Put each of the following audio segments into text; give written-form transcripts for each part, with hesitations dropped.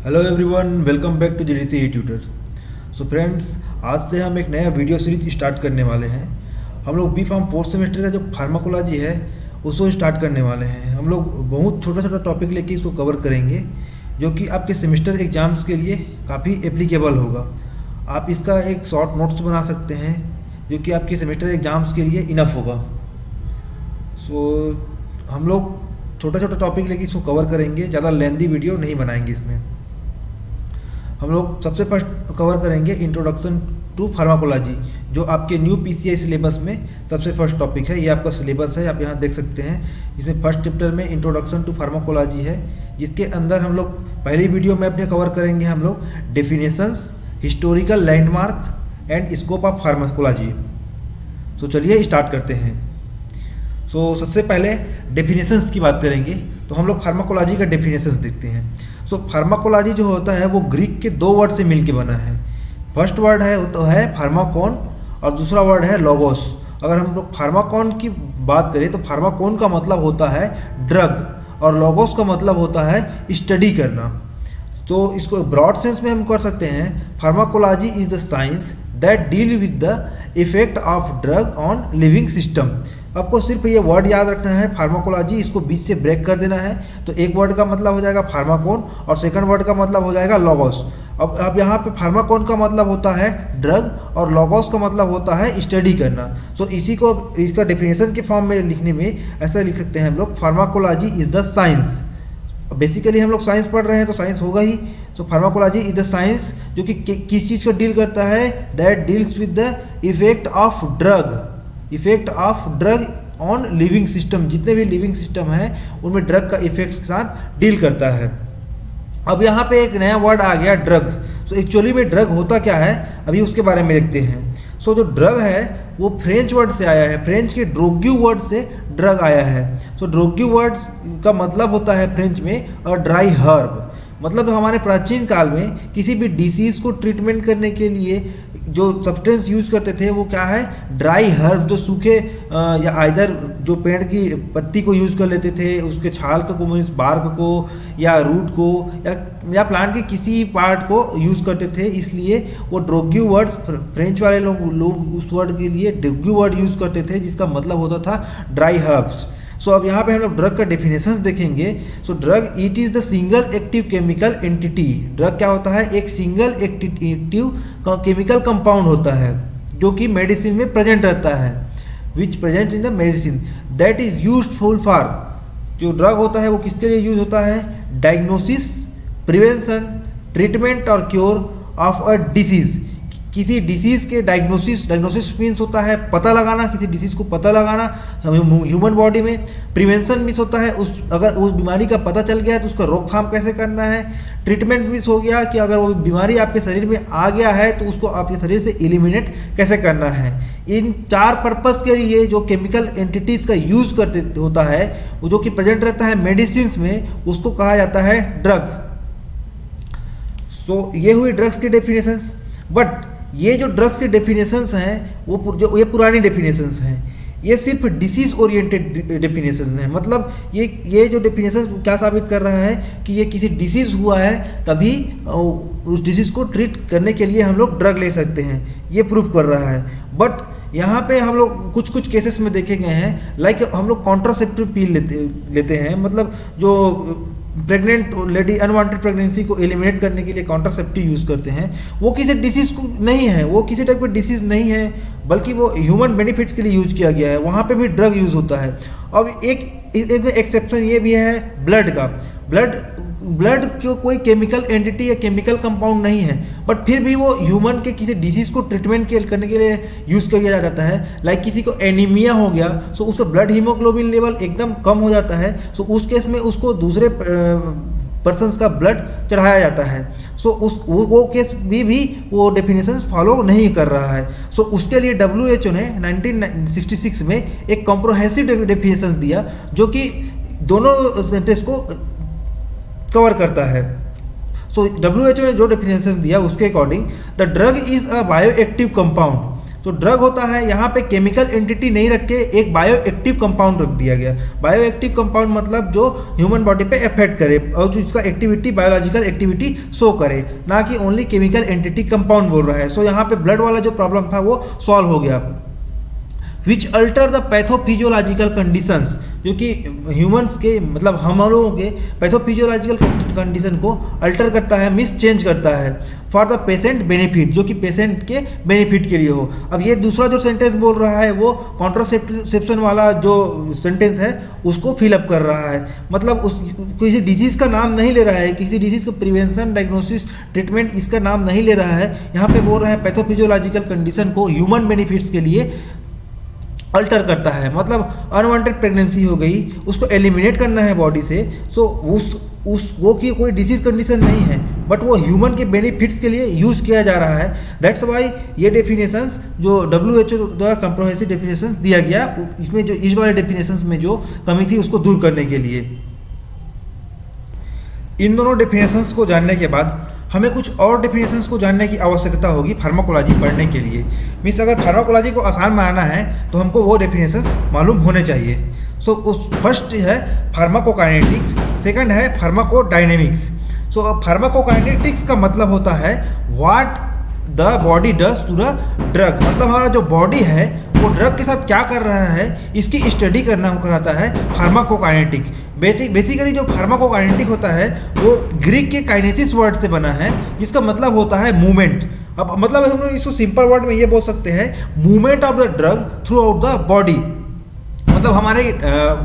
Hello everyone, welcome back to GDC tutor. So friends, आज से हम एक नया वीडियो सीरीज स्टार्ट करने वाले हैं। हम लोग बी फार्म फोर्थ सेमेस्टर का जो फार्माकोलॉजी है उसको स्टार्ट करने वाले हैं। हम लोग बहुत छोटा छोटा टॉपिक लेके इसको कवर करेंगे जो कि आपके सेमेस्टर एग्जाम्स के लिए काफ़ी एप्लीकेबल होगा। आप इसका एक शॉर्ट नोट्स बना सकते हैं जो कि आपके सेमेस्टर एग्जाम्स के लिए इनफ होगा। सो हम लोग छोटा छोटा टॉपिक लेके इसको कवर करेंगे, ज़्यादा लेंदी वीडियो नहीं बनाएंगे। इसमें हम लोग सबसे फर्स्ट कवर करेंगे इंट्रोडक्शन टू फार्माकोलॉजी, जो आपके न्यू पीसीआई सिलेबस में सबसे फर्स्ट टॉपिक है। ये आपका सिलेबस है, आप यहाँ देख सकते हैं। इसमें फर्स्ट चैप्टर में इंट्रोडक्शन टू फार्माकोलॉजी है, जिसके अंदर हम लोग पहली वीडियो में अपने कवर करेंगे हम लोग definitions, historical landmark and scope of pharmacology. तो चलिए स्टार्ट करते हैं। सो सबसे पहले डेफिनेशंस की बात करेंगे तो हम लोग फार्माकोलॉजी का डेफिनेशंस देखते हैं। सो फार्माकोलॉजी जो होता है वो ग्रीक के दो वर्ड से मिलके बना है। फर्स्ट वर्ड है तो है फार्माकोन और दूसरा वर्ड है लोगोस। अगर हम लोग फार्माकोन की बात करें तो फार्माकोन का मतलब होता है ड्रग और लोगोस का मतलब होता है स्टडी करना। तो इसको ब्रॉड सेंस में हम कर सकते हैं, pharmacology is the science that deal with the effect of drug on living system. आपको सिर्फ ये वर्ड याद रखना है फार्माकोलॉजी, इसको बीच से ब्रेक कर देना है। तो एक वर्ड का मतलब हो जाएगा फार्माकोन और सेकंड वर्ड का मतलब हो जाएगा लोगोस। अब यहाँ पे फार्माकोन का मतलब होता है ड्रग और लोगोस का मतलब होता है स्टडी करना। सो इसी को इसका डेफिनेशन के फॉर्म में लिखने में ऐसा लिख सकते हैं हम लोग, pharmacology is the science. Basically हम लोग साइंस पढ़ रहे हैं तो साइंस होगा ही। सो फार्माकोलॉजी इज द साइंस जो कि किस चीज़ को डील करता है, that deals with the effect of drug on living system. जितने भी लिविंग सिस्टम है उनमें ड्रग का इफेक्ट के साथ डील करता है। अब यहाँ पे एक नया वर्ड आ गया, ड्रग्स। सो एक्चुअली में ड्रग होता क्या है, अभी उसके बारे में देखते हैं। सो जो ड्रग है वो फ्रेंच वर्ड से आया है, फ्रेंच के ड्रोग्यू वर्ड से ड्रग आया है। सो ड्रोग्यू वर्ड का मतलब होता है फ्रेंच में अ ड्राई हर्ब। मतलब हमारे प्राचीन काल में किसी भी डिसीज़ को ट्रीटमेंट करने के लिए जो सब्सटेंस यूज़ करते थे वो क्या है, ड्राई हर्ब, जो सूखे या आइदर जो पेड़ की पत्ती को यूज़ कर लेते थे, उसके छाल को, मीन्स बार्क को या रूट को या प्लांट के किसी पार्ट को यूज़ करते थे। इसलिए वो ड्रोग्यू वर्ड, फ्रेंच वाले लोग उस वर्ड के लिए ड्रोग्यू वर्ड यूज़ करते थे, जिसका मतलब होता था ड्राई हर्ब्स। सो अब यहाँ पे हम लोग ड्रग का डेफिनेशंस देखेंगे। So drug it is the single active chemical entity. Drug क्या होता है, एक सिंगल एक्टिव केमिकल कंपाउंड होता है जो कि मेडिसिन में प्रेजेंट रहता है, विच present in the medicine that is useful for. जो ड्रग होता है वो किसके लिए यूज होता है, डायग्नोसिस, प्रिवेंशन, ट्रीटमेंट और क्योर ऑफ अ डिसीज। किसी डिसीज़ के डायग्नोसिस मीन्स होता है पता लगाना, किसी डिसीज़ को पता लगाना ह्यूमन बॉडी में। प्रिवेंशन मीन्स होता है अगर उस बीमारी का पता चल गया है तो उसका रोकथाम कैसे करना है। ट्रीटमेंट मीन्स हो गया कि अगर वो बीमारी आपके शरीर में आ गया है तो उसको आपके शरीर से एलिमिनेट कैसे करना है। इन चार पर्पस के लिए जो केमिकल एंटिटीज़ का यूज़ करते होता है, वो जो कि प्रेजेंट रहता है मेडिसिन में, उसको कहा जाता है ड्रग्स। सो ये हुई ड्रग्स के डेफिनेशंस। बट ये जो ड्रग्स के डेफिनेशंस हैं ये पुरानी डेफिनेशंस हैं, ये सिर्फ डिसीज़ ओरिएंटेड डेफिनेशंस हैं। मतलब ये जो डेफिनेशंस क्या साबित कर रहा है कि ये किसी डिसीज़ हुआ है तभी उस डिसीज़ को ट्रीट करने के लिए हम लोग ड्रग ले सकते हैं, ये प्रूफ कर रहा है। बट यहाँ पे हम लोग कुछ केसेस में देखे गए हैं, लाइक हम लोग कॉन्ट्रासेप्टिव पिल लेते हैं। मतलब जो प्रेग्नेंट लेडी अनवांटेड प्रेगनेंसी को एलिमिनेट करने के लिए कॉन्ट्रासेप्टिव यूज़ करते हैं, वो किसी डिसीज़ को नहीं है, वो किसी टाइप का डिसीज़ नहीं है, बल्कि वो ह्यूमन बेनिफिट्स के लिए यूज किया गया है। वहाँ पे भी ड्रग यूज़ होता है। अब एक एक्सेप्शन ये भी है ब्लड का। ब्लड क्यों कोई केमिकल एंटिटी या केमिकल कंपाउंड नहीं है, बट फिर भी वो ह्यूमन के किसी डिसीज़ को ट्रीटमेंट करने के लिए यूज़ किया जाता है। लाइक किसी को एनीमिया हो गया, सो उसका ब्लड हीमोग्लोबिन लेवल एकदम कम हो जाता है, सो उस केस में उसको दूसरे पर्सन्स का ब्लड चढ़ाया जाता है। सो वो केस भी वो डेफिनेशन फॉलो नहीं कर रहा है। सो उसके लिए WHO ने 1966 में एक कॉम्प्रिहेंसिव डेफिनेशन दिया जो कि दोनों सेंटेंस को कवर करता है। सो WHO ने जो डेफिनेशन दिया उसके according, the drug is a bioactive compound जो ड्रग होता है यहाँ पे केमिकल एंटिटी नहीं रख के एक बायो एक्टिव कंपाउंड रख दिया गया। बायो एक्टिव कंपाउंड मतलब जो ह्यूमन बॉडी पे इफेक्ट करे और जो इसका एक्टिविटी बायोलॉजिकल एक्टिविटी शो करे, ना कि ओनली केमिकल एंटिटी कंपाउंड बोल रहा है। सो यहाँ पे ब्लड वाला जो प्रॉब्लम था वो सॉल्व हो गया। विच अल्टर द पैथोफिजियोलॉजिकल कंडीशंस, जो कि ह्यूमंस के मतलब हम लोगों के पैथोफिजियोलॉजिकल कंडीशन को अल्टर करता है, मिस चेंज करता है फॉर द पेशेंट बेनिफिट, जो कि पेशेंट के बेनिफिट के लिए हो। अब ये दूसरा जो सेंटेंस बोल रहा है वो कॉन्ट्रासेप्शन वाला जो सेंटेंस है उसको फिलअप कर रहा है। मतलब उस किसी डिजीज़ का नाम नहीं ले रहा है, किसी डिजीज़ का प्रिवेंशन, डायग्नोसिस, ट्रीटमेंट इसका नाम नहीं ले रहा है। यहाँ पे बोल रहा है पैथोफिजियोलॉजिकल कंडीशन को ह्यूमन बेनिफिट्स के लिए अल्टर करता है। मतलब अनवांटेड प्रेगनेंसी हो गई, उसको एलिमिनेट करना है बॉडी से। सो उस वो की कोई डिसीज कंडीशन नहीं है, बट वो ह्यूमन के बेनिफिट्स के लिए यूज़ किया जा रहा है। दैट्स वाई ये डेफिनेशंस जो WHO द्वारा कंप्रोहेंसिव डेफिनेशंस दिया गया, इसमें जो इस वाले डेफिनेशंस में जो कमी थी उसको दूर करने के लिए। इन दोनों डेफिनेशंस को जानने के बाद हमें कुछ और डेफिनेशंस को जानने की आवश्यकता होगी फार्माकोलॉजी पढ़ने के लिए। मीन्स अगर फार्माकोलॉजी को आसान बनाना है तो हमको वो डेफिनेशंस मालूम होने चाहिए। सो उस फर्स्ट है फार्माकोकाइनेटिक, सेकंड है फार्माकोडायनेमिक्स। सो अब फार्माकोकाइनेटिक्स का मतलब होता है what the body does to the drug, मतलब हमारा जो बॉडी है वो ड्रग के साथ क्या कर रहा है इसकी स्टडी करना कहलाता है फार्माकोकाइनेटिक। बेसिकली जो फार्माकोकाइनेटिक होता है वो ग्रीक के काइनेसिस वर्ड से बना है, जिसका मतलब होता है मूवमेंट। अब मतलब हम लोग इसको सिंपल वर्ड में ये बोल सकते हैं movement of the drug through out the body. मतलब हमारे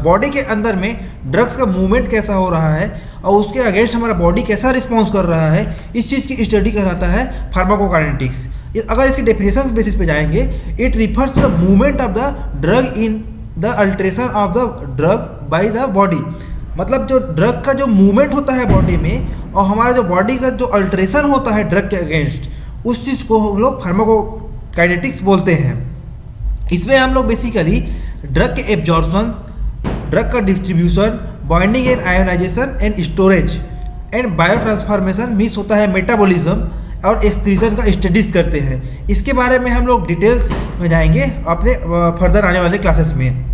बॉडी के अंदर में ड्रग्स का मूवमेंट कैसा हो रहा है और उसके अगेंस्ट हमारा बॉडी कैसा रिस्पॉन्स कर रहा है, इस चीज़ की स्टडी कहलाता है फार्माकोकाइनेटिक्स। अगर इसकी डेफिनेशन बेसिस पे जाएंगे, it refers to the movement of the drug in the alteration of the drug by the body. मतलब जो ड्रग का जो मूवमेंट होता है बॉडी में और हमारा जो बॉडी का जो अल्ट्रेशन होता है ड्रग के अगेंस्ट, उस चीज़ को हम लोग फार्माकोकाइनेटिक्स बोलते हैं। इसमें हम लोग बेसिकली ड्रग के एब्जॉर्प्शन, ड्रग का distribution, binding and ionization and storage and bio transformation, miss होता है मेटाबॉलिज्म और एक्सक्रीशन का स्टडीज करते हैं। इसके बारे में हम लोग डिटेल्स में जाएंगे अपने फर्दर आने वाले क्लासेस में।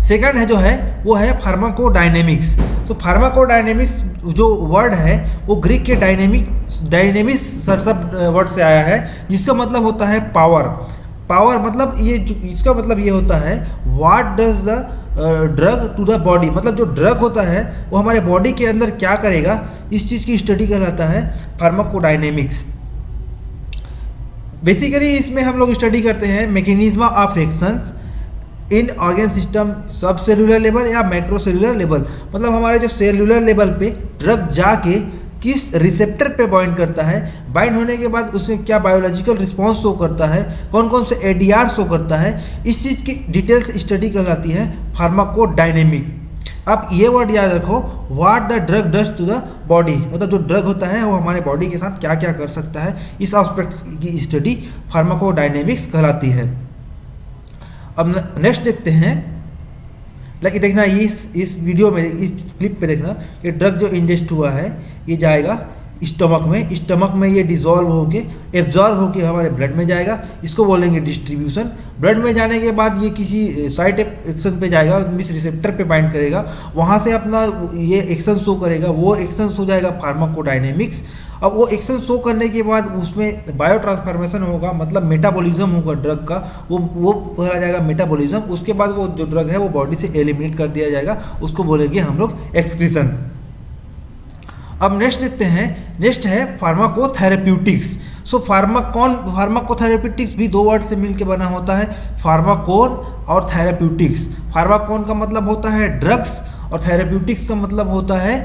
सेकंड है जो है वो है फार्माकोडायनेमिक्स। तो फार्माकोडायनेमिक्स जो वर्ड है वो ग्रीक के डायनेमिक्स सब वर्ड से आया है, जिसका मतलब होता है पावर। पावर मतलब ये इसका मतलब ये होता है what does the drug to the body, मतलब जो ड्रग होता है वो हमारे बॉडी के अंदर क्या करेगा, इस चीज़ की स्टडी कहलाता है फार्माकोडायनेमिक्स। बेसिकली इसमें हम लोग स्टडी करते हैं mechanism of actions in organ system, सब सेलुलर लेवल या मैक्रोसेलुलर लेवल। मतलब हमारे जो सेलुलर लेवल पे ड्रग जाके किस रिसेप्टर पे बाइंड करता है, बाइंड होने के बाद उसमें क्या बायोलॉजिकल रिस्पॉन्स शो करता है, कौन कौन से ADR शो करता है, इस चीज़ की डिटेल्स स्टडी कहलाती है फार्माकोडायनेमिक। अब ये वर्ड याद रखो, what the drug does to the body, मतलब जो ड्रग होता है वो हमारे बॉडी के साथ क्या क्या कर सकता है, इस एस्पेक्ट्स की स्टडी फार्माकोडायनेमिक्स कहलाती है। अब नेक्स्ट देखते हैं, लाइक देखना इस वीडियो में, इस क्लिप पे देखना, ये ड्रग जो इंजेस्ट हुआ है ये जाएगा स्टमक में ये डिजॉल्व होके एब्जॉर्व होके हमारे ब्लड में जाएगा, इसको बोलेंगे डिस्ट्रीब्यूशन। ब्लड में जाने के बाद ये किसी साइट एक्शन पे जाएगा, मिस रिसेप्टर पे बाइंड करेगा, वहाँ से अपना ये एक्शन शो करेगा, वो एक्शन हो जाएगा फार्माकोडायनेमिक्स। अब वो एक्शन शो करने के बाद उसमें बायो ट्रांसफॉर्मेशन होगा, मतलब मेटाबॉलिज्म होगा ड्रग का, वो कहा जाएगा मेटाबॉलिज्म। उसके बाद वो जो ड्रग है वो बॉडी से एलिमिनेट कर दिया जाएगा, उसको बोलेंगे हम लोग एक्सक्रीशन। अब नेक्स्ट देखते हैं, नेक्स्ट है फार्माकोथेरेप्यूटिक्स। सो फार्माकोथेरेप्यूटिक्स भी दो वर्ड से मिलकर बना होता है, फार्माकोन और थेरेप्यूटिक्स। फार्माकोन का मतलब होता है ड्रग्स और थेरेप्यूटिक्स का मतलब होता है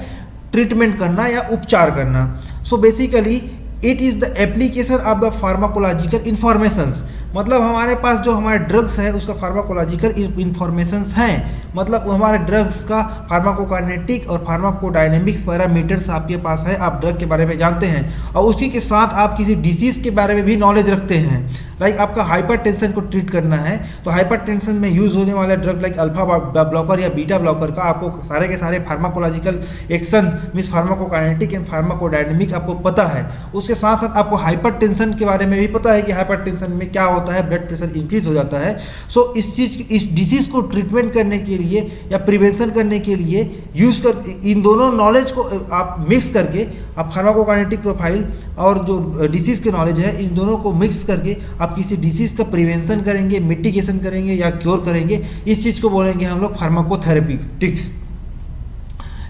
ट्रीटमेंट करना या उपचार करना। So basically it is the application of the pharmacological informations, मतलब हमारे पास जो हमारे ड्रग्स है उसका फार्माकोलॉजिकल इंफॉर्मेशंस हैं, मतलब हमारे ड्रग्स का फार्माकोकाइनेटिक और फार्माकोडायनेमिक्स पैरामीटर्स आपके पास है, आप ड्रग के बारे में जानते हैं और उसी के साथ आप किसी डिसीज़ के बारे में भी नॉलेज रखते हैं। लाइक आपका हाइपरटेंशन को ट्रीट करना है तो हाइपरटेंशन में यूज होने वाला ड्रग लाइक अल्फा ब्लॉकर या बीटा ब्लॉकर का आपको सारे के सारे pharmacological action means pharmacokinetic and pharmacodynamic आपको पता है। उसके साथ साथ आपको हाइपरटेंशन के बारे में भी पता है कि हाइपरटेंशन में क्या होता है, ब्लड प्रेशर इंक्रीज हो जाता है। सो इस डिजीज को ट्रीटमेंट करने के लिए या प्रिवेंशन करने के लिए यूज कर इन दोनों नॉलेज को आप मिक्स करके आप फार्माकोकाइनेटिक प्रोफाइल और जो डिसीज के नॉलेज है इन दोनों को मिक्स करके आप किसी डिसीज का प्रिवेंशन करेंगे, मिटिगेशन करेंगे या क्योर करेंगे। इस चीज़ को बोलेंगे हम लोग फार्माकोथेरेपिटिक्स।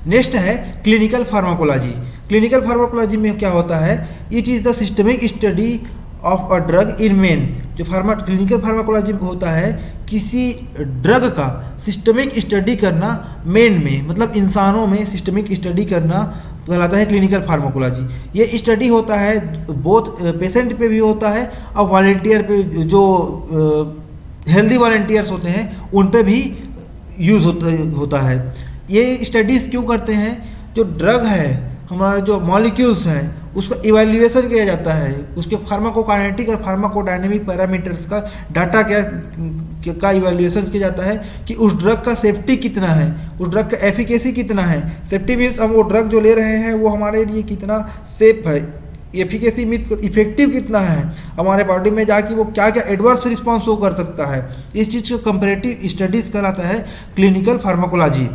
नेक्स्ट है क्लिनिकल फार्माकोलॉजी। क्लिनिकल फार्माकोलॉजी में क्या होता है, it is the systemic study of a drug in man. जो क्लिनिकल फार्माकोलॉजी होता है किसी ड्रग का सिस्टमिक स्टडी करना मेन में, मतलब इंसानों में सिस्टमिक स्टडी करना कहलाता है क्लिनिकल फार्माकोलॉजी। ये स्टडी होता है बोथ पेशेंट पे भी होता है और वॉलंटियर पे, जो हेल्दी वॉलंटियर्स होते हैं उन पे भी यूज़ होता है। ये स्टडीज़ क्यों करते हैं, जो ड्रग है हमारा जो मॉलिक्यूल्स हैं उसका इवैल्यूएशन किया जाता है, उसके फार्माकोकाइनेटिक और फार्माकोडायनेमिक पैरामीटर्स का डाटा का इवैल्यूएशन किया जाता है कि उस ड्रग का सेफ्टी कितना है, उस ड्रग का एफिकेसी कितना है। सेफ्टी मीन्स हम वो ड्रग जो ले रहे हैं वो हमारे लिए कितना सेफ है, एफिकेसी मीन्स इफेक्टिव कितना है हमारे बॉडी में जाके वो क्या क्या एडवर्स रिस्पॉन्स शो कर सकता है। इस चीज़ को कंपैरेटिव स्टडीज़ कहलाता है क्लिनिकल फार्माकोलॉजी।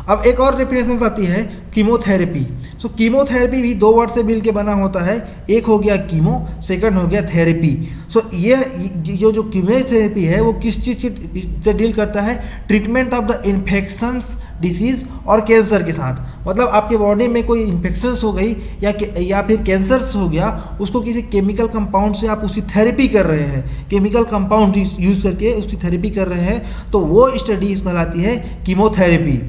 अब एक और डेफिनेशन आती है कीमोथेरेपी। सो कीमोथेरेपी भी दो वर्ड से मिल के बना होता है, एक हो गया कीमो, सेकंड हो गया थेरेपी। सो ये जो कीमोथेरेपी है वो किस चीज़ से डील करता है, treatment of the infections disease और कैंसर के साथ। मतलब आपके बॉडी में कोई इन्फेक्शंस हो गई या फिर कैंसर्स हो गया, उसको किसी केमिकल कंपाउंड से आप उसकी थेरेपी कर रहे हैं, केमिकल कंपाउंड यूज़ करके उसकी थेरेपी कर रहे हैं, तो वो स्टडी कहलाती है कीमोथेरेपी।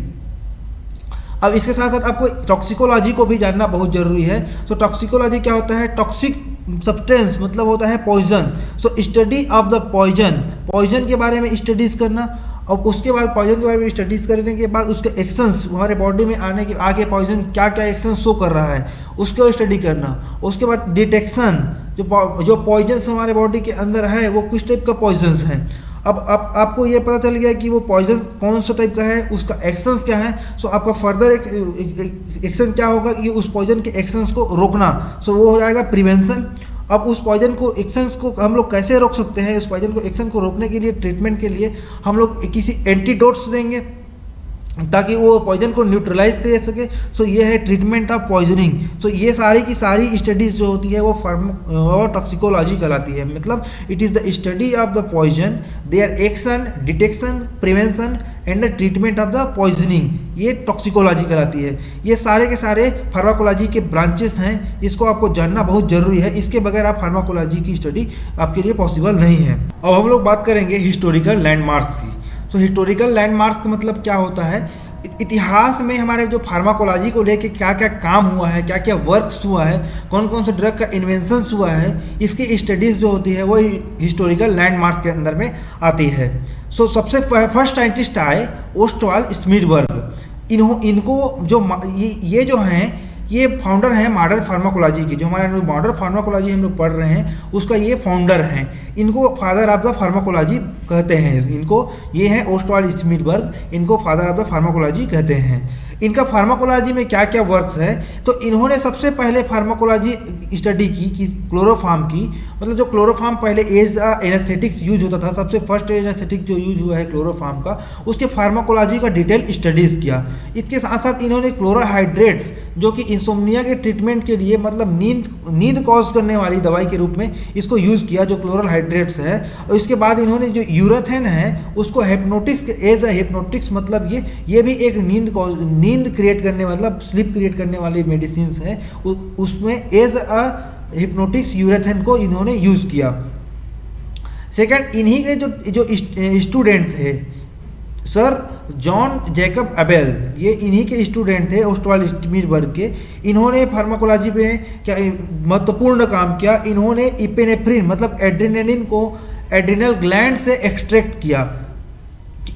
अब इसके साथ साथ आपको टॉक्सिकोलॉजी को भी जानना बहुत ज़रूरी है। सो टॉक्सिकोलॉजी क्या होता है, टॉक्सिक सब्सटेंस मतलब होता है poison. So study of the poison के बारे में स्टडीज़ करना, और उसके बाद पॉइजन के बारे में स्टडीज़ करने के बाद उसके एक्शंस हमारे बॉडी में आगे पॉइजन क्या क्या एक्शन शो कर रहा है उसको स्टडी करना। उसके बाद डिटेक्शन, जो पॉइजन्स हमारे बॉडी के अंदर है वो किस टाइप का पॉइजन्स हैं। अब आपको ये पता चल गया कि वो पॉइजन कौन सा टाइप का है, उसका एक्शंस क्या है। सो आपका फर्दर एक्शन क्या होगा कि उस पॉइजन के एक्शंस को रोकना। सो वो हो जाएगा प्रिवेंशन। अब उस पॉइजन को एक्शंस को हम लोग कैसे रोक सकते हैं, उस पॉइजन को एक्शन को रोकने के लिए ट्रीटमेंट के लिए हम लोग किसी एंटीडोट्स देंगे ताकि वो पॉइजन को न्यूट्रलाइज कर सके। सो ये है ट्रीटमेंट ऑफ पॉइजनिंग। सो ये सारी की सारी स्टडीज़ जो होती है वो टॉक्सिकोलॉजी कहलाती है। मतलब it is the study of the poison, their action, detection, prevention and the treatment of the poisoning, ये टॉक्सिकोलॉजी कहलाती है। ये सारे के सारे फार्माकोलॉजी के ब्रांचेस हैं, इसको आपको जानना बहुत ज़रूरी है। इसके बगैर आप फार्माकोलॉजी की स्टडी आपके लिए पॉसिबल नहीं है। अब हम लोग बात करेंगे हिस्टोरिकल लैंडमार्क्स की। सो हिस्टोरिकल लैंडमार्क्स का मतलब क्या होता है, इतिहास में हमारे जो फार्माकोलॉजी को लेके क्या क्या काम हुआ है, क्या क्या वर्क्स हुआ है, कौन कौन से ड्रग का इन्वेंशंस हुआ है, इसकी स्टडीज़ जो होती है वो हिस्टोरिकल लैंडमार्क्स के अंदर में आती है। सो सबसे फर्स्ट साइंटिस्ट आए ओस्टवाल्ड स्मिथबर्ग। इनको जो ये जो हैं ये फाउंडर हैं मॉडर्न फार्माकोलॉजी की। जो हमारे मॉडर्न फार्माकोलॉजी हम लोग पढ़ रहे हैं उसका ये फाउंडर हैं। इनको फादर ऑफ द फार्माकोलॉजी कहते हैं। इनको ये हैं ओस्टवाल्ड स्मिथबर्ग, इनको फादर ऑफ द फार्माकोलॉजी कहते हैं। इनका फार्माकोलॉजी में क्या क्या वर्क्स है, तो इन्होंने सबसे पहले फार्माकोलॉजी स्टडी की कि क्लोरोफार्म की, मतलब जो क्लोरोफार्म पहले एज एनेस्थेटिक्स यूज होता था, सबसे फर्स्ट एनेस्थेटिक जो यूज हुआ है क्लोरोफार्म का, उसके फार्माकोलॉजी का डिटेल स्टडीज़ किया। इसके साथ साथ इन्होंने क्लोराहाइड्रेट्स जो कि इंसोम्निया के ट्रीटमेंट के लिए, मतलब नींद कॉज करने वाली दवाई के रूप में इसको यूज़ किया, जो क्लोराहाइड्रेट्स है। और इसके बाद इन्होंने जो यूरेथेन है उसको हेप्नोटिक्स एज अ हेप्नोटिक्स, मतलब ये भी एक नींद क्रिएट करने, मतलब स्लीप क्रिएट करने वाली मेडिसिन है, उसमें एज अ हिप्नोटिक्स यूरेथेन को इन्होंने यूज़ किया। सेकंड, इन्हीं के जो स्टूडेंट थे सर जॉन जैकब अबेल, ये इन्हीं के स्टूडेंट थे ओस्टवाल्ड स्मिथबर्ग के। इन्होंने फार्माकोलॉजी पे क्या महत्वपूर्ण काम किया। इन्होंने इपेनेफ्रिन मतलब एड्रेनलिन को एड्रिनल ग्लैंड से एक्सट्रैक्ट किया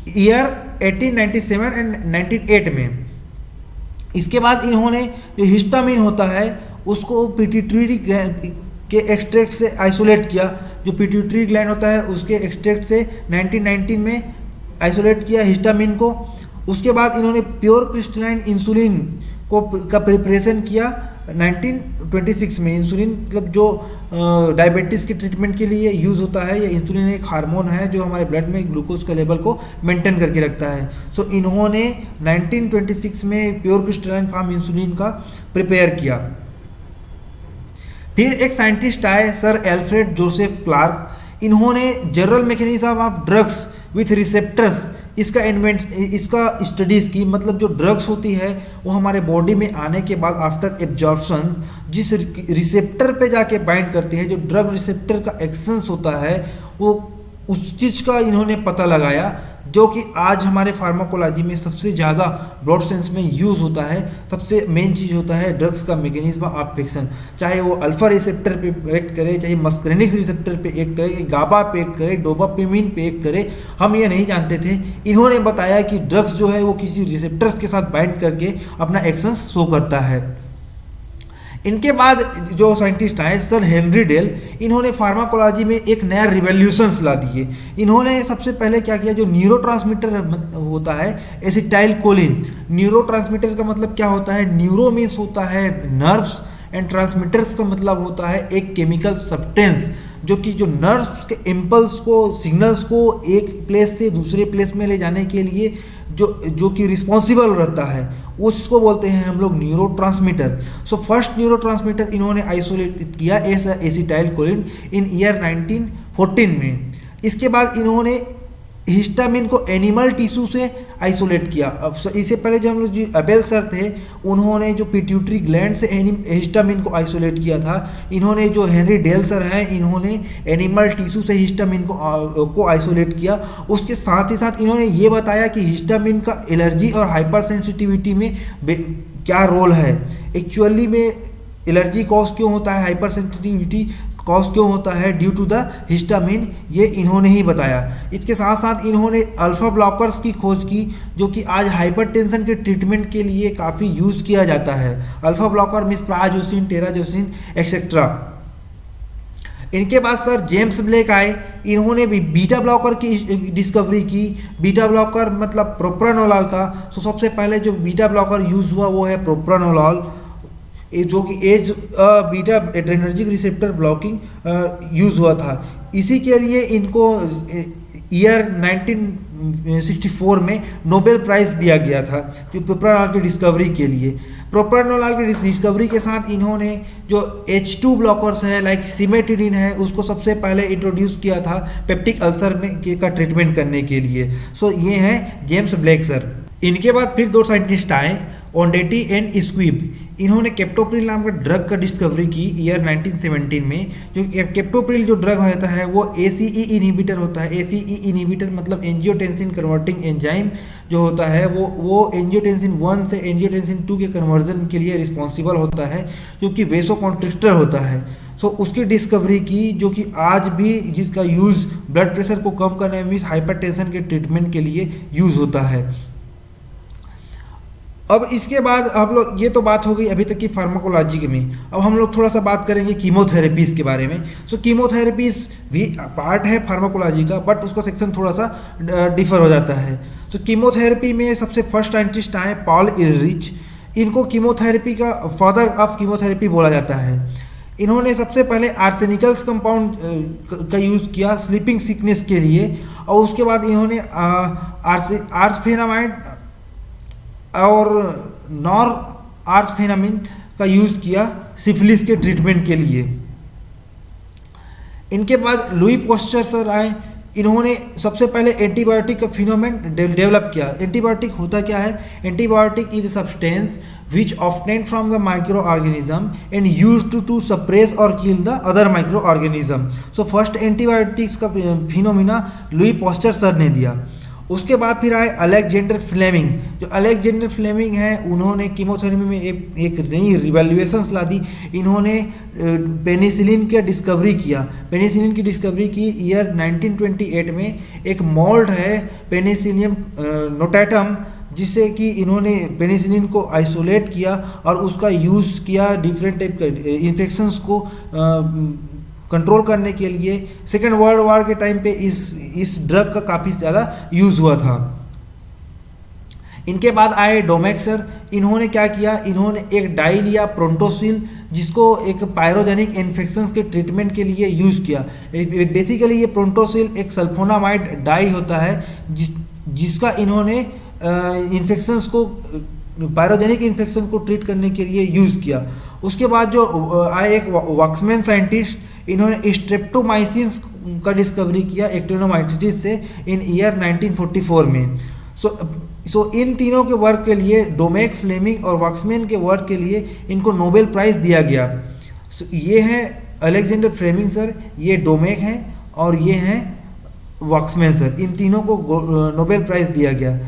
ईयर 1897 एंड 1908 में। इसके बाद इन्होंने जो हिस्टामिन होता है उसको पिट्यूटरी के एक्सट्रैक्ट से आइसोलेट किया, जो पिट्यूटरी ग्लैंड होता है उसके एक्सट्रैक्ट से 1919 में आइसोलेट किया हिस्टामिन को। उसके बाद इन्होंने प्योर क्रिस्टलाइन इंसुलिन को का प्रिपरेशन किया 1926 में। इंसुलिन मतलब जो डायबिटीज़ के ट्रीटमेंट के लिए यूज़ होता है, या इंसुलिन एक हार्मोन है जो हमारे ब्लड में ग्लूकोज का लेवल को मेंटेन करके रखता है। सो इन्होंने 1926 में प्योर क्रिस्टलाइन फॉर्म इंसुलिन का प्रिपेयर किया। फिर एक साइंटिस्ट आए सर एल्फ्रेड जोसेफ क्लार्क। इन्होंने general mechanism of drugs with receptors इसका स्टडीज़ की। मतलब जो ड्रग्स होती है वो हमारे बॉडी में आने के बाद आफ्टर एब्जॉर्प्शन जिस रिसेप्टर पे जाके बाइंड करती है, जो ड्रग रिसेप्टर का एक्शंस होता है, वो उस चीज़ का इन्होंने पता लगाया, जो कि आज हमारे फार्माकोलॉजी में सबसे ज़्यादा ब्रॉड सेंस में यूज़ होता है। सबसे मेन चीज़ होता है ड्रग्स का मैकेनिज्म ऑफ एक्शन, चाहे वो अल्फा रिसेप्टर पे एक्ट करे, चाहे मस्करेनिक रिसेप्टर पे एक्ट करे, गाबा पे एक्ट करे, डोपामिन पे एक्ट करे। हम ये नहीं जानते थे, इन्होंने बताया कि ड्रग्स जो है वो किसी रिसेप्टर्स के साथ बाइंड करके अपना एक्शंस शो करता है। इनके बाद जो साइंटिस्ट आए सर हेनरी डेल, इन्होंने फार्माकोलॉजी में एक नया रिवॉल्यूशंस ला दिए। इन्होंने सबसे पहले क्या किया, जो न्यूरोट्रांसमीटर होता है एसिटाइल कोलिन। न्यूरोट्रांसमीटर का मतलब क्या होता है, न्यूरो मीन्स होता है नर्व्स एंड ट्रांसमीटर्स का मतलब होता है एक केमिकल सब्सटेंस जो कि जो नर्व्स के इम्पल्स को, सिग्नल्स को एक प्लेस से दूसरे प्लेस में ले जाने के लिए जो कि रिस्पॉन्सिबल रहता है, उसको बोलते हैं हम लोग न्यूरोट्रांसमीटर। सो फर्स्ट न्यूरोट्रांसमीटर इन्होंने आइसोलेट किया एसिटाइल कोलिन इन ईयर 1914 में। इसके बाद इन्होंने हिस्टामिन को एनिमल टिश्यू से आइसोलेट किया। अब इससे पहले जो हम लोग जो अबेल सर थे, उन्होंने जो पिट्यूटरी ग्लैंड से हिस्टामिन को आइसोलेट किया था। इन्होंने जो हेनरी डेल सर हैं, इन्होंने एनिमल टिश्यू से हिस्टामिन को आइसोलेट किया। उसके साथ ही साथ इन्होंने ये बताया कि हिस्टामिन का एलर्जी और हाइपर सेंसिटिविटी में क्या रोल है, एक्चुअली में एलर्जी कॉज क्यों होता है, हाइपर सेंसिटिविटी कॉज क्यों होता है, ड्यू टू द हिस्टामिन, ये इन्होंने ही बताया। इसके साथ साथ इन्होंने अल्फा ब्लॉकर्स की खोज की, जो कि आज हाइपरटेंशन के ट्रीटमेंट के लिए काफ़ी यूज़ किया जाता है। Alpha blocker means prazosin, terazosin etcetera. इनके बाद सर जेम्स ब्लेक आए, इन्होंने भी बीटा ब्लॉकर की डिस्कवरी की। बीटा ब्लॉकर मतलब प्रोप्रानोलॉल का। सो सबसे पहले जो बीटा ब्लॉकर यूज़ हुआ वो है प्रोप्रानोलॉल, जो कि as beta adrenergic receptor blocking use हुआ था। इसी के लिए इनको ईयर 1964 में नोबेल प्राइज़ दिया गया था, जो प्रोप्रानोलॉल की डिस्कवरी के लिए। प्रोप्रानोलॉल की डिस्कवरी के साथ इन्होंने जो H2 ब्लॉकर्स है लाइक सिमेटिडिन है, उसको सबसे पहले इंट्रोड्यूस किया था पेप्टिक अल्सर में का ट्रीटमेंट करने के लिए। सो ये हैं जेम्स ब्लेक सर। इनके बाद फिर दो साइंटिस्ट आए, ओंडेटी एंड स्क्विब। इन्होंने केप्टोप्रिल नाम का ड्रग का डिस्कवरी की ईयर 1917 में। जो केप्टोप्रिल जो ड्रग होता है वो ACE इनहिबिटर होता है। ACE इनहिबिटर मतलब एंजियोटेंसिन कन्वर्टिंग एंजाइम जो होता है वो एंजियोटेंसिन 1 से एंजियोटेंसिन 2 के कन्वर्जन के लिए रिस्पॉन्सिबल होता है, जो कि वेसोकॉन्स्ट्रिक्टर होता है। सो उसकी डिस्कवरी की, जो कि आज भी जिसका यूज़ ब्लड प्रेशर को कम करने में, हाइपरटेंशन के ट्रीटमेंट के लिए यूज़ होता है। अब इसके बाद हम लोग, ये तो बात हो गई अभी तक की फार्माकोलॉजी के में। अब हम लोग थोड़ा सा बात करेंगे कीमोथेरेपीज़ के बारे में। सो कीमोथेरेपीज़ भी पार्ट है फार्माकोलॉजी का, बट उसका सेक्शन थोड़ा सा डिफर हो जाता है। सो कीमोथेरेपी में सबसे फर्स्ट साइंटिस्ट आए पॉल इलरिच। इनको कीमोथेरेपी का फादर ऑफ कीमोथेरेपी बोला जाता है। इन्होंने सबसे पहले आर्सेनिकल्स कंपाउंड का यूज़ किया स्लीपिंग सिकनेस के लिए, और उसके बाद इन्होंने आर्सफेनामाइड और नॉर आर्सफेनामिन का यूज़ किया सिफिलिस के ट्रीटमेंट के लिए। इनके बाद लुई पोस्चर सर आए। इन्होंने सबसे पहले एंटीबायोटिक का फिनोमेन डेवलप किया। एंटीबायोटिक होता क्या है? Antibiotic is a substance which obtained from the microorganism and used to suppress or kill the other microorganism. So first antibiotics का फिनोमिना लुई पोस्चर सर ने दिया। उसके बाद फिर आए अलेक्जेंडर फ्लेमिंग। जो अलेक्जेंडर फ्लेमिंग है, उन्होंने कीमोथेरेपी में एक नई रिवॉल्यूशंस ला दी। इन्होंने पेनिसिलिन का डिस्कवरी किया। पेनिसिलिन की डिस्कवरी की ईयर 1928 में। एक मोल्ड है पेनिसिलियम नोटाटम, जिससे कि इन्होंने पेनिसिलिन को आइसोलेट किया और उसका यूज़ किया डिफरेंट टाइप के इन्फेक्शंस को कंट्रोल करने के लिए। सेकेंड वर्ल्ड वॉर के टाइम पे इस ड्रग का काफ़ी ज़्यादा यूज़ हुआ था। इनके बाद आए डोमेक्सर। इन्होंने क्या किया, इन्होंने एक डाई लिया प्रोंटोसिल, जिसको एक पायरोजेनिक इन्फेक्शंस के ट्रीटमेंट के लिए यूज़ किया। बेसिकली ये प्रोंटोसिल एक सल्फोनामाइड डाई होता है जिसका इन्होंने इन्फेक्शंस को, पायरोजेनिक इन्फेक्शन को ट्रीट करने के लिए यूज़ किया। उसके बाद जो आए एक वॉक्समैन साइंटिस्ट, इन्होंने स्ट्रेप्टोमाइसिस का डिस्कवरी किया एक्टिनोमाइसिस से इन ईयर 1944 में। सो इन तीनों के वर्क के लिए, डोमेक, फ्लेमिंग और वॉक्समैन के वर्क के लिए इनको नोबेल प्राइज़ दिया गया। ये हैं अलेक्जेंडर फ्लेमिंग सर, ये डोमेक हैं और ये हैं वॉक्समैन सर। इन तीनों को नोबेल प्राइज़ दिया गया।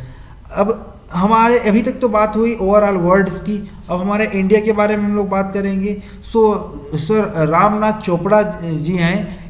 अब हमारे अभी तक तो बात हुई ओवरऑल वर्ल्ड्स की, अब हमारे इंडिया के बारे में हम लोग बात करेंगे। सर रामनाथ चोपड़ा जी हैं,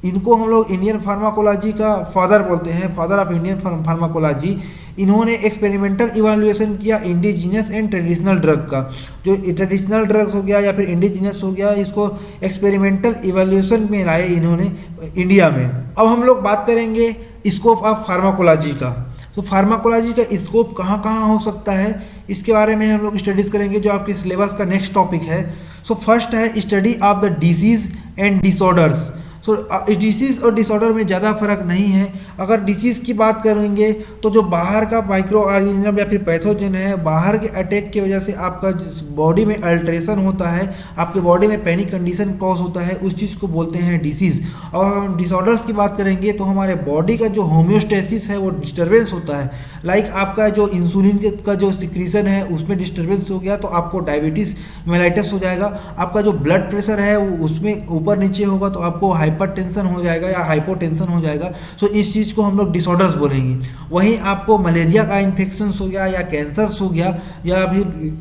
इनको हम लोग इंडियन फार्माकोलॉजी का फादर बोलते हैं, फादर ऑफ इंडियन फार्माकोलॉजी। इन्होंने एक्सपेरिमेंटल इवैल्यूएशन किया इंडिजीनियस एंड ट्रेडिशनल ड्रग का। जो ट्रेडिशनल ड्रग्स हो गया या फिर इंडिजीनियस हो गया, इसको एक्सपेरिमेंटल इवैल्यूएशन में लाए इन्होंने इंडिया में। अब हम लोग बात करेंगे स्कोप ऑफ फार्माकोलॉजी का। तो फार्माकोलॉजी का स्कोप कहाँ कहाँ हो सकता है, इसके बारे में हम लोग स्टडीज़ करेंगे, जो आपके सिलेबस का नेक्स्ट टॉपिक है। सो फर्स्ट है study of the disease and disorders. So disease और डिसऑर्डर में ज़्यादा फर्क नहीं है। अगर डिसीज़ की बात करेंगे तो जो बाहर का माइक्रो ऑर्गेनिज्म या फिर पैथोजन है, बाहर के अटैक की वजह से आपका बॉडी में अल्ट्रेशन होता है, आपके बॉडी में पैनिक कंडीशन कॉज होता है, उस चीज़ को बोलते हैं डिसीज़। और हम डिसऑर्डर्स की बात करेंगे तो हमारे बॉडी का जो होम्योस्टेसिस है वो डिस्टर्बेंस होता है। लाइक आपका जो इंसुलिन का जो सिक्रीशन है उसमें डिस्टर्बेंस हो गया तो आपको डायबिटीज़ मेलाइटिस हो जाएगा। आपका जो ब्लड प्रेशर है वो उसमें ऊपर नीचे होगा तो आपको हाइपरटेंशन हो जाएगा या हाइपोटेंशन हो जाएगा। सो इस चीज़ को हम लोग डिसऑर्डर्स बोलेंगे। वहीं आपको मलेरिया का इन्फेक्शन हो गया या कैंसर्स हो गया या फिर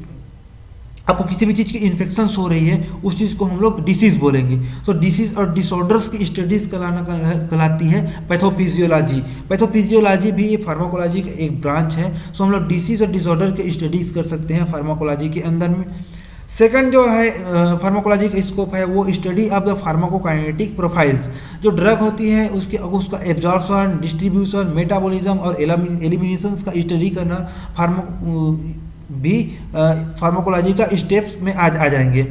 आपको किसी भी चीज़ की इन्फेक्शंस हो रही है, उस चीज़ को हम लोग डिसीज़ बोलेंगे। सो डिसीज़ और डिसऑर्डर्स की स्टडीज़ कहलाती है पैथोफिजियोलॉजी। पैथोफिजियोलॉजी भी ये फार्माकोलॉजी का एक ब्रांच है। सो हम लोग डिसीज़ और डिसऑर्डर के स्टडीज़ कर सकते हैं फार्माकोलॉजी के अंदर में। सेकंड जो है फार्माकोलॉजी का स्कोप है वो study of the pharmacokinetic profiles. जो ड्रग होती है उसका एब्जॉर्प्शन, डिस्ट्रीब्यूशन, मेटाबॉलिज्म और एलिमिनेशंस का स्टडी करना फार्माकोलॉजी का स्टेप्स में आ जाएंगे।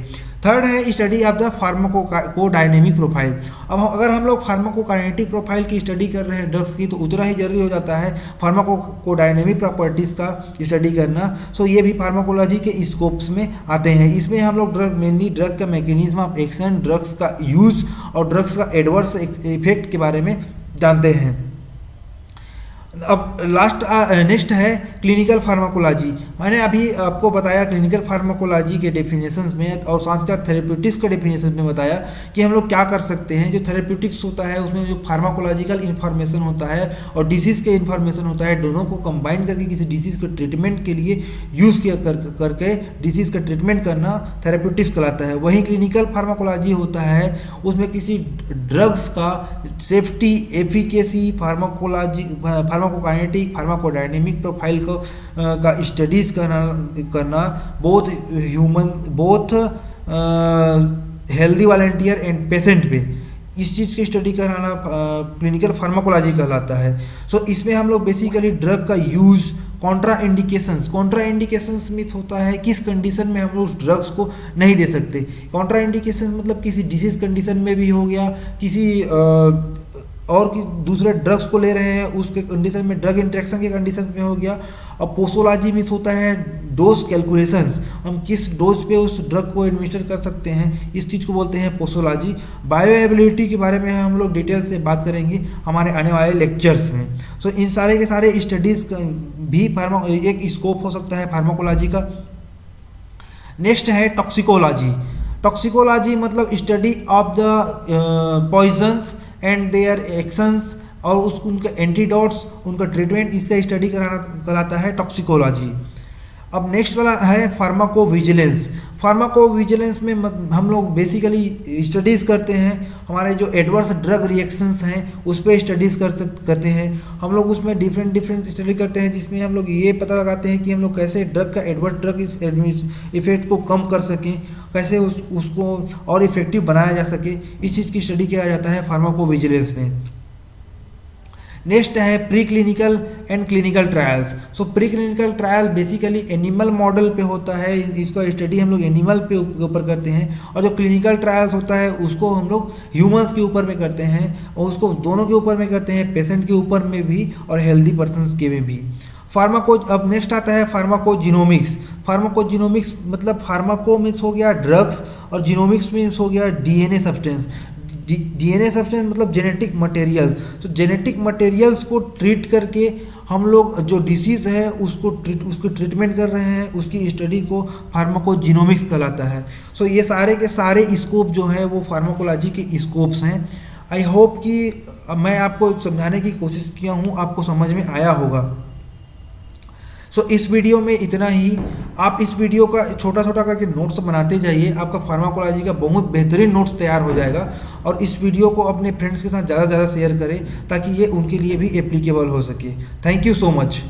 थर्ड है study of the pharmacodynamic profile. अब अगर हम लोग फार्माकोकाइनेटिक प्रोफाइल की स्टडी कर रहे हैं ड्रग्स की, तो उतना ही जरूरी हो जाता है फार्माकोडायनेमिक प्रॉपर्टीज़ का स्टडी करना। सो ये भी फार्माकोलॉजी के स्कोप्स में आते हैं। इसमें हम लोग मेनली ड्रग का मैकेनिज्म ऑफ एक्शन, ड्रग्स का यूज़ और ड्रग्स का एडवर्स इफेक्ट के बारे में जानते हैं। अब नेक्स्ट है क्लिनिकल फार्माकोलॉजी। मैंने अभी आपको बताया क्लिनिकल फार्माकोलॉजी के डेफिनेशंस में और साथ ही साथ थेरेप्यूटिक्स के डेफिनेशन में बताया कि हम लोग क्या कर सकते हैं। जो थेरेप्यूटिक्स होता है उसमें जो फार्माकोलॉजिकल इन्फॉर्मेशन होता है और डिसीज़ के इन्फॉर्मेशन होता है, दोनों को कंबाइन करके किसी डिसीज़ के ट्रीटमेंट के लिए यूज़ किया करके डिसीज़ का ट्रीटमेंट करना थेरेप्यूटिक्स कहलाता है। वहीं क्लिनिकल फार्माकोलॉजी होता है उसमें किसी ड्रग्स का safety, efficacy, pharmacokinetic, pharmacodynamic profile का स्टडीज़ करना both healthy volunteer and patient पे, इस चीज़ की स्टडी कराना क्लिनिकल फार्माकोलॉजी कहलाता है। सो इसमें हम लोग बेसिकली ड्रग का यूज़, कॉन्ट्रा इंडिकेशंस मीन्स होता है किस कंडीशन में हम लोग उस ड्रग्स को नहीं दे सकते। कॉन्ट्रा इंडिकेशंस मतलब किसी डिसीज़ कंडीशन में भी हो गया, किसी और कि दूसरे ड्रग्स को ले रहे हैं उसके कंडीशन में, ड्रग इंटरेक्शन के कंडीशन में हो गया। अब पोसोलॉजी मीन्स होता है डोज कैलकुलेशंस, हम किस डोज पे उस ड्रग को एडमिनिस्टर कर सकते हैं, इस चीज़ को बोलते हैं पोसोलॉजी। बायोएबिलिटी के बारे में हम लोग डिटेल से बात करेंगे हमारे आने वाले लेक्चर्स में। सो इन सारे के सारे स्टडीज़ भी एक स्कोप हो सकता है फार्माकोलॉजी का। नेक्स्ट है टॉक्सिकोलॉजी मतलब study of the poisons and their actions और उनके एंटीडोट्स, उनका ट्रीटमेंट, इसका स्टडी कराना कहलाता है टॉक्सिकोलॉजी। अब नेक्स्ट वाला है फार्माकोविजिलेंस। फार्माकोविजिलेंस में हम लोग बेसिकली स्टडीज़ करते हैं, हमारे जो एडवर्स ड्रग रिएक्शंस हैं उस पर स्टडीज़ करते हैं। हम लोग उसमें डिफरेंट स्टडी करते हैं, जिसमें हम लोग ये पता लगाते हैं कि हम लोग कैसे ड्रग का एडवर्स ड्रग इफेक्ट को कम कर सकें, कैसे उसको और इफेक्टिव बनाया जा सके, इस चीज़ की स्टडी किया जाता है फार्माकोविजिलेंस में। नेक्स्ट है pre clinical and clinical trials. So pre clinical trial basically animal model पे होता है, इसका स्टडी हम लोग एनिमल पे ऊपर करते हैं, और जो क्लिनिकल ट्रायल्स होता है उसको हम लोग ह्यूमंस के ऊपर में करते हैं, और उसको दोनों के ऊपर में करते हैं, पेशेंट के ऊपर में भी और हेल्दी पर्सनस के में भी। अब नेक्स्ट आता है फार्माकोजिनोमिक्स। फार्माकोजिनोमिक्स मतलब फार्माको मीन्स हो गया ड्रग्स, और जिनोमिक्स मीन्स हो गया डीएनए सब्सटेंस। डीएनए सब्सटेंस मतलब जेनेटिक मटेरियल। तो जेनेटिक मटेरियल्स को ट्रीट करके हम लोग जो डिसीज़ है उसको ट्रीटमेंट कर रहे हैं, उसकी स्टडी को फार्माकोजिनोमिक्स कहलाता है। सो ये सारे के सारे स्कोप जो हैं वो फार्माकोलॉजी के स्कोप्स हैं। आई होप कि मैं आपको समझाने की कोशिश किया हूँ, आपको समझ में आया होगा। सो इस वीडियो में इतना ही। आप इस वीडियो का छोटा छोटा करके नोट्स बनाते जाइए, आपका फार्माकोलॉजी का बहुत बेहतरीन नोट्स तैयार हो जाएगा। और इस वीडियो को अपने फ्रेंड्स के साथ ज़्यादा से ज़्यादा शेयर करें ताकि ये उनके लिए भी एप्लीकेबल हो सके। Thank you so much.